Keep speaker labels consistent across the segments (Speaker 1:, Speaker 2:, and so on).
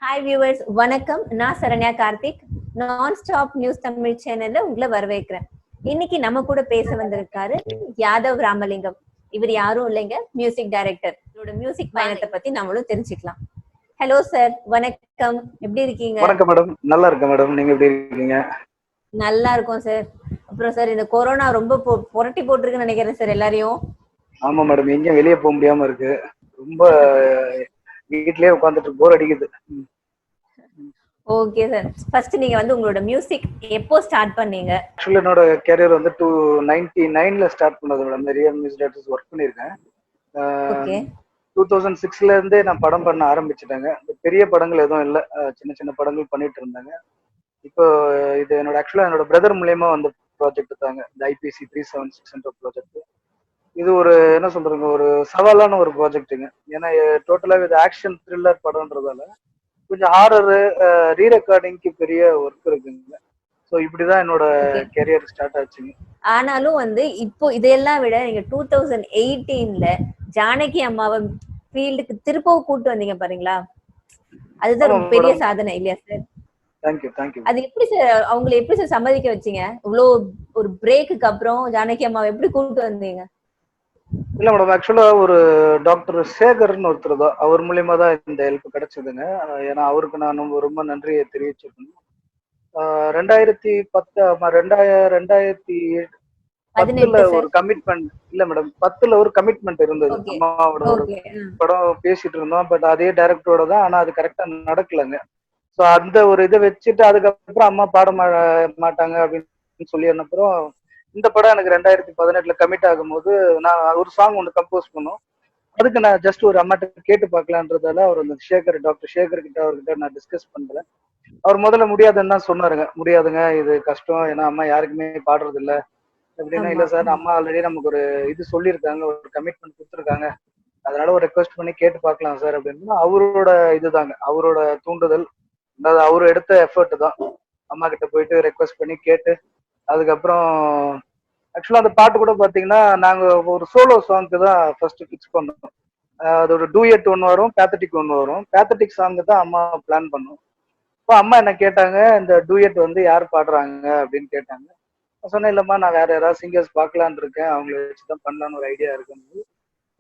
Speaker 1: Hi viewers, வணக்கம். நான் சரண்யா கார்த்திக். நான் ஸ்டாப் நியூஸ் தமிழ் சேனல்ல உங்களை வரவேற்கிறேன். இன்னைக்கு நம்ம கூட பேச வந்திருக்காரு யாதவ் ராமலிங்கம். இவர் யாரும் இல்லைங்க, மியூசிக் டைரக்டர். இவரோட மியூசிக் பயணத்தை பத்தி நம்மளும் தெரிஞ்சுக்கலாம். ஹலோ சார், வணக்கம். எப்படி இருக்கீங்க?
Speaker 2: வணக்கம் மேடம், நல்லா இருக்கேன் மேடம். நீங்க எப்படி இருக்கீங்க?
Speaker 1: நல்லா இருக்கும் சார். அப்புறம் சார், இந்த கொரோனா ரொம்ப புரட்டி போட்டிருக்குன்னு நினைக்கிறேன் சார் எல்லாரையும்.
Speaker 2: ஆமா மேடம், எங்கேயும் வெளியே போக முடியாம இருக்கு. ரொம்ப வீட்லயே உட்காந்துட்டு போர் அடிக்குது.
Speaker 1: ஓகே சார், ஃபர்ஸ்ட் நீங்க வந்து உங்களோட மியூசிக் எப்போ ஸ்டார்ட் பண்ணீங்க?
Speaker 2: ஆக்சுவலி என்னோட கேரியர் வந்து 1999ல ஸ்டார்ட் பண்ணது மேடம். நிறைய மியூசிக் டைரக்டர்ஸ் ஒர்க் பண்ணியிருக்கேன்.
Speaker 1: ஓகே.
Speaker 2: 2006ல இருந்தே நான் படம் பண்ண ஆரம்பிச்சிட்டேங்க. பெரிய படங்கள் எதுவும் இல்லை, சின்ன சின்ன படங்கள் பண்ணிட்டு இருந்தாங்க. இப்போ இது என்னோட பிரதர் மூலியமா வந்த ப்ராஜெக்ட் தாங்க, இந்த ஐபிசி 376 ப்ராஜெக்ட். இது ஒரு என்ன சொல்றதுங்க, ஒரு சவாலான ஒரு ப்ராஜெக்ட்டுங்க. ஏன்னா டோட்டலாக இது ஆக்ஷன் த்ரில்லர் படம்ன்றதால கொஞ்சம் ஹாரரு, ரீ ரெக்கார்டிங்க்கு பெரிய ஒர்க் இருக்குங்க. ஸோ இப்படிதான் என்னோட கெரியர் ஸ்டார்ட் ஆச்சுங்க.
Speaker 1: ஆனாலும் வந்து இப்போ இதையெல்லாம் விட நீங்க 2018ல ஜானகி அம்மாவை ஃபீல்டுக்கு திருப்பவும் கூட்டு வந்தீங்க பாருங்களா, அதுதான் ரொம்ப பெரிய சாதனை இல்லையா சார்?
Speaker 2: தேங்க்யூ.
Speaker 1: அது எப்படி சார், அவங்களை எப்படி சார் சம்மதிக்க வச்சீங்க? இவ்வளோ ஒரு பிரேக்குக்கு அப்புறம் ஜானகி அம்மாவை எப்படி கூட்டு வந்தீங்க?
Speaker 2: இல்ல மேடம், ஆக்சுவலா ஒரு டாக்டர் சேகர்னு ஒருத்தர் தான், அவர் மூலியமா தான் இந்த ஹெல்ப் கிடைச்சதுங்க. ஏன்னா அவருக்கு நான் ரொம்ப நன்றியை தெரிவிச்சிருக்கணும். 2010ல ஒரு கமிட்மெண்ட் இல்ல மேடம், 10ல ஒரு கமிட்மெண்ட் இருந்தது. அம்மாவோட ஒரு படம் பேசிட்டு இருந்தோம், பட் அதே டைரக்டரோட தான். ஆனா அது கரெக்டா நடக்கலங்க. ஸோ அந்த ஒரு இதை வச்சுட்டு அதுக்கப்புறம் அம்மா பாட மாட்டாங்க அப்படின்னு சொல்லி அப்புறம் இந்த படம் எனக்கு 2018ல கமிட் ஆகும்போது நான் ஒரு சாங் ஒன்று கம்போஸ் பண்ணோம். அதுக்கு நான் ஜஸ்ட் ஒரு அம்மாட்ட கேட்டு பார்க்கலான்றதால அவர் அந்த டாக்டர் சேகர் கிட்ட அவர்கிட்ட நான் டிஸ்கஸ் பண்றேன். அவர் முதல்ல முடியாதுன்னு தான் சொன்னாருங்க. முடியாதுங்க, இது கஷ்டம், ஏன்னா அம்மா யாருக்குமே பாடுறது இல்லை அப்படின்னா. இல்லை சார், அம்மா ஆல்ரெடி நமக்கு ஒரு இது சொல்லியிருக்காங்க, ஒரு கமிட்மெண்ட் கொடுத்துருக்காங்க, அதனால ஒரு ரெக்வஸ்ட் பண்ணி கேட்டு பார்க்கலாம் சார் அப்படின்னு. அவரோட இதுதாங்க, அவரோட தூண்டுதல், அதாவது அவரு எடுத்த எஃபர்ட் தான். அம்மா கிட்ட போயிட்டு ரெக்வஸ்ட் பண்ணி கேட்டு அதுக்கப்புறம் ஆக்சுவலா அந்த பாட்டு கூட பாத்தீங்கன்னா நாங்க ஒரு சோலோ சாங்க்கு தான் ஃபர்ஸ்ட் ஃபிக்ஸ் பண்ணோம். அது ஒரு டூயட் ஒன்று வரும், பேத்தட்டிக் ஒன்று வரும். பேத்தட்டிக் சாங்கு தான் அம்மா பிளான் பண்ணோம். இப்போ அம்மா என்ன கேட்டாங்க, இந்த டூயட் வந்து யார் பாடுறாங்க அப்படின்னு கேட்டாங்க. சொன்னேன், இல்லம்மா நான் வேற யாராவது சிங்கர்ஸ் பார்க்கலான் இருக்கேன், அவங்கள வச்சுதான் பண்ணலான்னு ஒரு ஐடியா இருக்கு.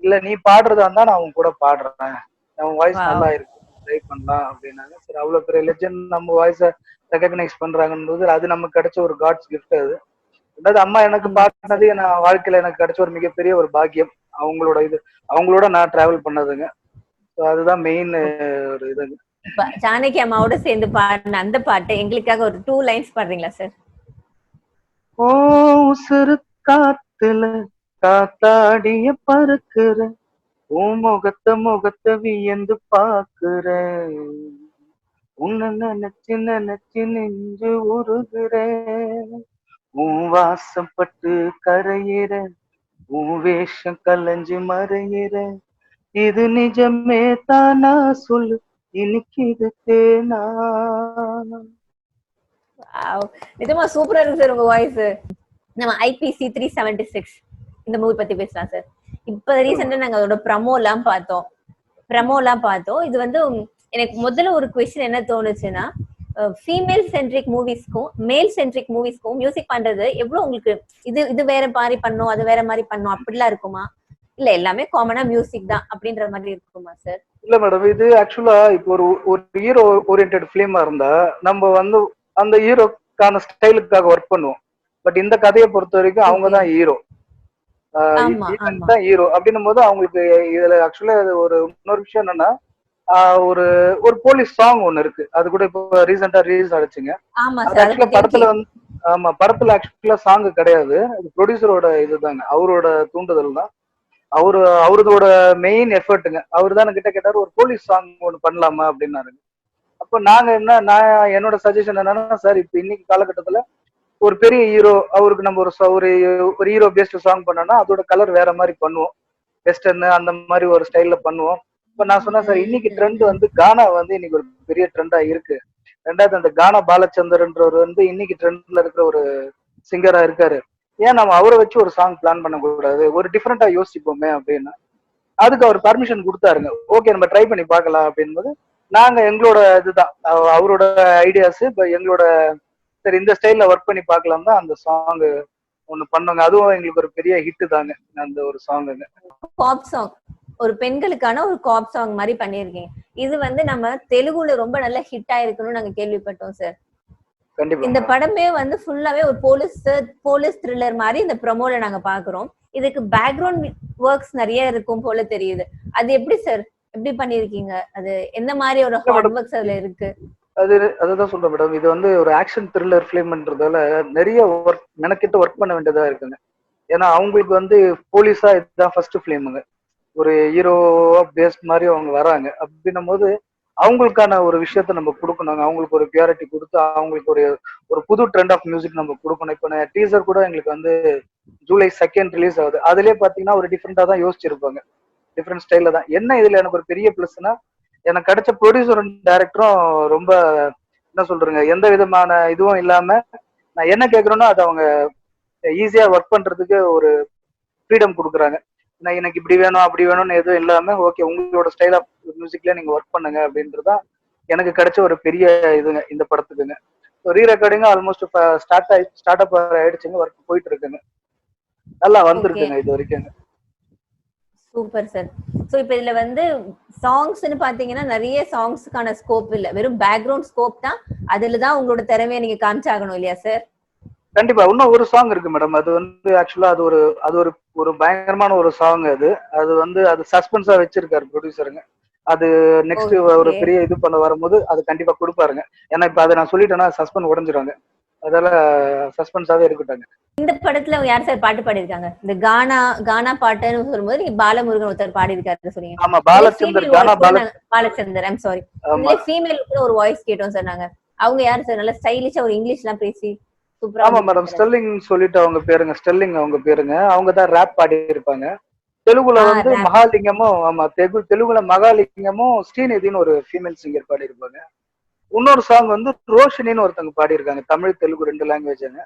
Speaker 2: இல்ல நீ பாடுறதா இருந்தா நான் அவங்க கூட பாடுறேன், அவன் வாய்ஸ் நல்லா இருக்கு, ட்ரை பண்ணலாம் அப்படின்னாங்க. சரி, அவ்வளவு பெரிய லெஜெண்ட் நம்ம வாய்ஸை ரெகக்னைஸ் பண்றாங்கன்றது அது நமக்கு கிடைச்ச ஒரு காட்ஸ் கிஃப்ட். அது அதாவது அம்மா எனக்கு பாடினது நான் வாழ்க்கையில எனக்கு கிடைச்ச ஒரு மிகப்பெரிய ஒரு பாக்கியம். அவங்களோட நான் டிராவல் பண்ணதுங்க. அதுதான் மெயின் ஒரு இதுங்க.
Speaker 1: ஜானகி அம்மாவோட சேர்ந்து பாடின அந்த பாட்டு எங்களுக்காக ஒரு 2 லைன்ஸ் பாடுறீங்களா சார்?
Speaker 2: ஓ உசுறு காத்துல காத்தாடிய பறக்குற, உன் முகத்தை வியந்து பாக்குற, உன்னை நினைச்சு நெஞ்சு உருகுறேன், உன் வாசம் பட்டு கரையிற, உன் வேஷம் கலைஞ்சு மறையிற, இது நிஜமே தானா சொல்லு, இன்னைக்கு இதுக்கு
Speaker 1: நிஜமா சூப்பரா இருக்கு சார் உங்க வாய்ஸ். நம்ம ஐபிசி 376 இந்த மூவி பத்தி பேசலாம் சார். இப்ப ரீசெண்டா நாங்க அதோட ப்ரமோ எல்லாம் பார்த்தோம். இது வந்து எனக்கு முதல்ல ஒரு கொஸ்டின் என்ன தோணுச்சுன்னா, ஃபீமேல் சென்ட்ரிக் மூவிஸ்க்கும் மேல் சென்ட்ரிக் மூவிஸ்க்கும் மியூசிக் பண்றது எவ்வளவு உங்களுக்கு இது வேற மாதிரி பண்ணும், அது வேற மாதிரி பண்ணும் அப்படிலாம் இருக்குமா, இல்ல எல்லாமே காமனா மியூசிக் தான் அப்படின்ற மாதிரி இருக்குமா சார்?
Speaker 2: இல்ல மேடம், இது ஆக்சுவலா இப்போ ஒரு ஹீரோ ஓரியன்டட் பிலிமா இருந்தா நம்ம வந்து அந்த ஹீரோக்கான ஸ்டைலுக்காக ஒர்க் பண்ணுவோம். பட் இந்த கதையை பொறுத்த வரைக்கும் அவங்க தான் ஹீரோ, தான் ஹீரோ அப்படின்னும் போது அவங்களுக்கு இதுல ஆக்சுவலா ஒரு இன்னொரு விஷயம் என்னன்னா, ஒரு ஒரு போலீஸ் சாங் ஒண்ணு இருக்கு, அது கூட இப்போ ரீசெண்டா ரிலீஸ் ஆயிடுச்சுங்க. ஆக்சுவலா படத்துல வந்து படத்துல ஆக்சுவலா சாங் கிடையாது, அது ப்ரொடியூசரோட இதுதாங்க, அவரோட தூண்டுதல் தான், அவரோட மெயின் எஃபர்ட்டுங்க. அவரு தான் கிட்ட கேட்டாரு, ஒரு போலீஸ் சாங் ஒண்ணு பண்ணலாமா அப்படின்னாருங்க. அப்போ நான் என்னோட சஜஷன் என்னன்னா, சார் இப்ப இன்னைக்கு காலகட்டத்துல ஒரு பெரிய ஹீரோ, அவருக்கு நம்ம ஒரு ஹீரோ பேஸ்ட் சாங் பண்ணோம்னா அதோட கலர் வேற மாதிரி பண்ணுவோம், வெஸ்டர்ன் அந்த மாதிரி ஒரு ஸ்டைல்ல பண்ணுவோம். இப்ப நான் சொன்னேன், சார் இன்னைக்கு ட்ரெண்ட் வந்து கானா வந்து இன்னைக்கு ஒரு பெரிய ட்ரெண்டா இருக்கு. ரெண்டாவது அந்த கானா பாலச்சந்தர்ன்றவர் வந்து இன்னைக்கு ட்ரெண்ட்ல இருக்கிற ஒரு சிங்கரா இருக்காரு, ஏன் நம்ம அவரை வச்சு ஒரு சாங் பிளான் பண்ணக்கூடாது, ஒரு டிஃப்ரெண்டா யோசிப்போமே அப்படின்னு. அதுக்கு அவர் பர்மிஷன் கொடுத்தாருங்க. ஓகே, நம்ம ட்ரை பண்ணி பார்க்கலாம் அப்படின்போது நாங்க எங்களோட இதுதான் அவரோட ஐடியாஸ், இப்ப எங்களோட சரி இந்த ஸ்டைல்ல ஒர்க் பண்ணி பார்க்கலாம் தான் அந்த சாங் ஒண்ணு பண்ணோங்க. அதுவும் எங்களுக்கு ஒரு பெரிய ஹிட் தாங்க அந்த ஒரு சாங்குங்க.
Speaker 1: பாப் சாங், ஒரு பெண்களுக்கான ஒரு காப் சாங் மாதிரி பண்ணிருக்கீங்க. இது வந்து நம்ம தெலுங்குல ரொம்ப நல்ல ஹிட் ஆயிருக்குன்னு நாங்க கேள்விப்பட்டோம் சார்.
Speaker 2: கண்டிப்பா.
Speaker 1: இந்த படமே வந்து ஃபுல்லாவே ஒரு போலீஸ் த்ரில்லர் மாதிரி இந்த ப்ரோமோல நாங்க பாக்குறோம். இதுக்கு பேக்ரவுண்ட் ஒர்க்ஸ் நிறைய இருக்கும் போல தெரியுது. அது எப்படி சார், எப்படி பண்ணிருக்கீங்க? அது எந்த மாதிரி ஒரு ஹார்ட் ஒர்க்ஸ் அதுல இருக்கு?
Speaker 2: அதுதான் சொல்றேன் மேடம். இது வந்து ஒரு ஆக்ஷன் த்ரில்லர் ஃபிலிம்ன்றதால நிறைய ஒர்க் மெனக்கிட்டு ஒர்க் பண்ண வேண்டியதா இருக்குங்க. ஏன்னா அவங்களுக்கு வந்து போலீஸா இதுதான் ஃபர்ஸ்ட் ஃபிலிமுங்க. ஒரு ஹீரோவா பேஸ்ட் மாதிரி அவங்க வராங்க. அப்படின்னும் போது அவங்களுக்கான ஒரு விஷயத்த நம்ம கொடுக்கணும். அவங்களுக்கு ஒரு பியூரிட்டி கொடுத்து அவங்களுக்கு ஒரு ஒரு புது ட்ரெண்ட் ஆஃப் மியூசிக் நம்ம கொடுக்கணும். இப்போ டீசர் கூட எங்களுக்கு வந்து ஜூலை 2 ரிலீஸ் ஆகுது. அதுலயே பாத்தீங்கன்னா ஒரு டிஃப்ரெண்டா தான் யோசிச்சிருப்பாங்க. டிஃப்ரெண்ட் ஸ்டைல்ல தான். என்ன இதுல எனக்கு ஒரு பெரிய பிளஸ்னா எனக்கு கிடைச்ச ப்ரொடியூசரும் டைரக்டரும் ரொம்ப என்ன சொல்றேங்க, எந்த விதமான இதுவும் இல்லாம நான் என்ன கேட்கறேனோ அதை அவங்க ஈஸியா ஒர்க் பண்றதுக்கு ஒரு ஃப்ரீடம் கொடுக்குறாங்க. நான் எனக்கு இப்படி வேணும் அப்படி வேணும்னு எதுவும் இல்லாம ஓகே உங்களோட ஸ்டைல் ஆஃப் மியூசிக்ல நீங்க ஒர்க் பண்ணுங்க அப்படின்றதான் எனக்கு கிடைச்ச ஒரு பெரிய இதுங்க இந்த படத்துக்குங்க. Re recording almost start up ஆயிடுச்சுங்க. ஒர்க் போயிட்டு இருக்குங்க. நல்லா வந்திருக்குங்க இது வரைக்கும்.
Speaker 1: Super sir. சோ இப்போ இதுல வந்து சாங்ஸ்னு பாத்தீங்கன்னா நிறைய சாங்ஸ்க்கான ஸ்கோப் இல்ல, வெறும் பேக்ரவுண்ட் ஸ்கோப் தான். அதுல தான் உங்களோட திறமையை நீங்க காமிச்சாகணும் இல்லையா சார்?
Speaker 2: கண்டிப்பா. இன்னும் ஒரு சாங் இருக்கு மேடம். அது வந்து ஆக்சுவலா அது ஒரு ஒரு பயங்கரமான ஒரு சாங். அது சஸ்பென்ஸா வச்சிருக்காரு ப்ரொடியூசருங்க. அது நெக்ஸ்ட் ஒரு பெரிய இது பண்ண வரும்போது அது கண்டிப்பா கொடுப்பாருங்க. ஏன்னா இப்ப அதை நான் சொல்லிட்டேன்னா சஸ்பென்ஸ் உடஞ்சிருவாங்க. அதால சஸ்பென்ஸாவே இருக்கட்டாங்க.
Speaker 1: இந்த படத்துல யார் சார் பாட்டு பாடிருக்காங்க? இந்த கானா பாட்டுன்னு சொல்லும்போது நீங்க பாலமுருகன் ஒருத்தர் பாடி இருக்காரு சொன்னீங்க.
Speaker 2: ஆமா,
Speaker 1: பாலச்சந்தர். I'm sorry. இதுல ஃபீமேல் கூட ஒரு வாய்ஸ் கேட்டோம் சார் நாங்க. அவங்க யாரு சார்? நல்ல ஸ்டைலிஷா ஒரு இங்கிலீஷ்லாம் பேசி சூப்பரா.
Speaker 2: ஆமா மேடம், ஸ்டெர்லிங் சொல்லிட்டு அவங்க பேருங்க. ஸ்டெர்லிங் அவங்க பேருங்க. அவங்க தான் ரேப் பாடி இருப்பாங்க. தெலுங்குல வந்து மகாலிங்கமும், ஆமா தெலுங்குல மகாலிங்கமும் ஸ்ரீநிதினு ஒரு ஃபீமேல் சிங்கர் பாடி இருப்பாங்க. இன்னொரு சாங் வந்து ரோஷினின்னு ஒருத்தவங்க பாடி இருக்காங்க. தமிழ் தெலுங்கு 2 லாங்குவேஜ்ங்க.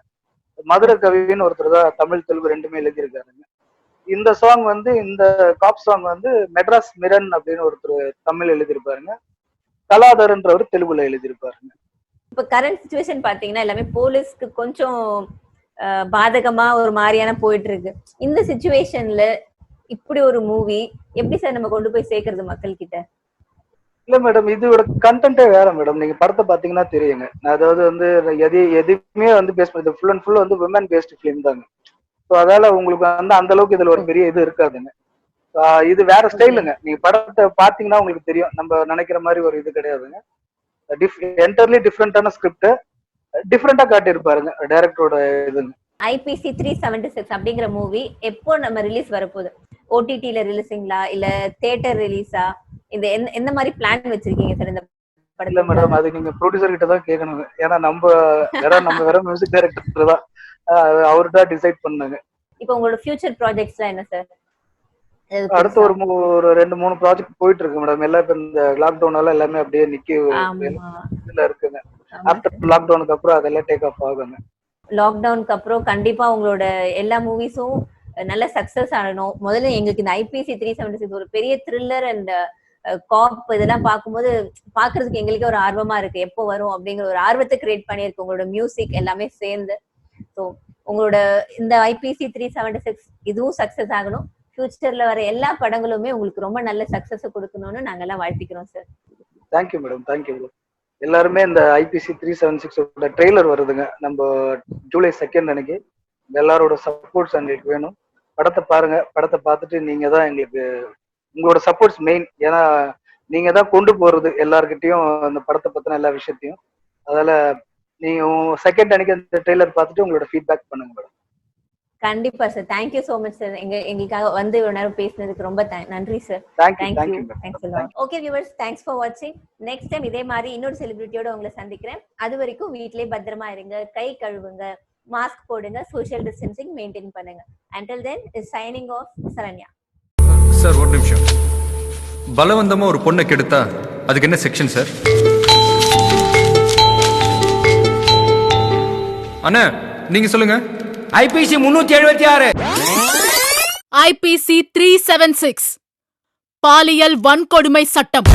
Speaker 2: மதுரை கவின்னு ஒருத்தர் தான் தமிழ் தெலுங்கு 2மே எழுதியிருக்காருங்க. இந்த சாங் வந்து இந்த காப் சாங் வந்து மெட்ராஸ் மிரன் அப்படின்னு ஒருத்தர் தமிழ் எழுதியிருப்பாருங்க. கலாதரன்றவர் தெலுங்குல எழுதியிருப்பாருங்க.
Speaker 1: இப்ப கரண்ட் சிச்சுவேஷன் பாத்தீங்கன்னா எல்லாமே போலீஸ்க்கு கொஞ்சம் பாதகமா ஒரு மாதிரியான போயிட்டு இருக்கு. இந்த சிச்சுவேஷன்ல இப்படி ஒரு மூவி எப்படி சார் நம்ம கொண்டு போய் சேர்க்கறது மக்கள் கிட்ட?
Speaker 2: இல்ல மேடம், இதோட கண்டென்ட்டே வேற மேடம். நீங்க படத்தை பாத்தீங்கன்னா தெரியுங்க. அதாவது வந்து எதுவுமே வந்து பேஸ் பண்ணி ஃபுல் அண்ட் ஃபுல் வந்து விமன் பேஸ்ட் ஃபிலிம் தாங்க. ஸோ அதால உங்களுக்கு வந்து அந்த அளவுக்கு இதுல ஒரு பெரிய இது இருக்காதுங்க. இது வேற ஸ்டைலுங்க. நீங்க படத்தை பாத்தீங்கன்னா உங்களுக்கு தெரியும். நம்ம நினைக்கிற மாதிரி ஒரு இது கிடையாதுங்க. என்டர்லி டிஃப்ரெண்டான ஸ்கிரிப்ட் டிஃப்ரெண்டா காட்டியிருப்பாருங்க டைரக்டரோட இதுங்க.
Speaker 1: ஐபிசி 376 அப்படிங்கிற மூவி எப்போ நம்ம ரிலீஸ் வரப்போகுது? ஓடிடில ரிலீஸிங்களா இல்ல தியேட்டர் ரிலீஸா? இந்த எந்த மாதிரி பிளான் வச்சிருக்கீங்க சார் இந்த படத்துல?
Speaker 2: இல்ல மேடம், அது நீங்க ப்ரொடியூசர் கிட்ட தான் கேட்கணுங்க. ஏன்னா நம்ம வேற மியூசிக் டைரக்டர் தான், அவரு தான் டிசைட் பண்ணுங்க.
Speaker 1: இப்போ உங்களோட ஃபியூச்சர் ப்ராஜெக்ட்ஸ்லாம் என்ன சார்?
Speaker 2: அடுத்து ஒரு 2-3 ப்ராஜெக்ட் போயிட்டு இருக்கு மேடம். எல்லாம் இப்ப இந்த லாக்டவுனால எல்லாமே அப்படியே இதுல இருக்குங்க. ஆஃப்டர் லாக்டவுனுக்கு அப்புறம் அதெல்லாம் டேக் ஆஃப் ஆகுங்க.
Speaker 1: லாக்டவுனுக்கு அப்புறம் கண்டிப்பா உங்களோட எல்லா மூவிஸும் நல்ல சக்சஸ் ஆகணும். முதல்ல எங்களுக்கு இந்த ஐபிசி 376 ஒரு பெரிய த்ரில்லர் அண்ட் காப் இதெல்லாம் பார்க்கும்போது பாக்குறதுக்கு எங்களுக்கே ஒரு ஆர்வமா இருக்கு. எப்போ வரும் அப்படிங்கிற ஒரு ஆர்வத்தை கிரியேட் பண்ணியிருக்கு உங்களோட மியூசிக் எல்லாமே சேர்ந்து. ஸோ உங்களோட இந்த ஐபிசி 376 இதுவும் சக்சஸ் ஆகணும். ஃபியூச்சர்ல வர எல்லா படங்களுமே உங்களுக்கு ரொம்ப நல்ல சக்சஸ் கொடுக்கணும்னு நாங்க எல்லாம் வாழ்த்திக்கிறோம் சார்.
Speaker 2: Thank you madam, thank you. எல்லாருமே இந்த ஐபிசி 376 ட்ரெய்லர் வருதுங்க நம்ம ஜூலை 2 அன்னைக்கு. எல்லாரோட சப்போர்ட்ஸ் எங்களுக்கு வேணும். படத்தை பாருங்க. படத்தை பார்த்துட்டு நீங்க தான் எங்களுக்கு உங்களோட சப்போர்ட்ஸ் மெயின். ஏன்னா நீங்க தான் கொண்டு போறது எல்லார்கிட்டையும் அந்த படத்தை பத்தின எல்லா விஷயத்தையும். அதனால நீங்க 2 அன்னைக்கு அந்த ட்ரெய்லர் பார்த்துட்டு உங்களோட ஃபீட்பேக் பண்ணுங்க மேடம்.
Speaker 1: கண்டிப்பா sir. Thank you so much sir. எங்களுக்காக வந்து இவ்வளவு நேரம் பேசினதுக்கு ரொம்ப நன்றி sir. Okay viewers, thanks for வாட்சிங். நெக்ஸ்ட் டைம் இதே மாதிரி இன்னொரு செலிபிரிட்டியோட உங்களை சந்திக்கிறேன். அது வரைக்கும் வீட்லயே பத்திரமா இருங்க, கை கழுவுங்க, மாஸ்க் போடுங்க, சோஷியல் டிஸ்டன்சிங் மெயின்டைன் பண்ணுங்க. Until then is signing off Saranya.
Speaker 3: Sir ஒரு நிமிஷம். பலவந்தமா ஒரு பொண்ணை கெடுத்தா அதுக்கு என்ன செக்ஷன் சார்? அண்ணா நீங்க சொல்லுங்க.
Speaker 4: ஐபிசி 376.
Speaker 5: ஐபிசி 376 பாலியல் வன்கொடுமை சட்டம்.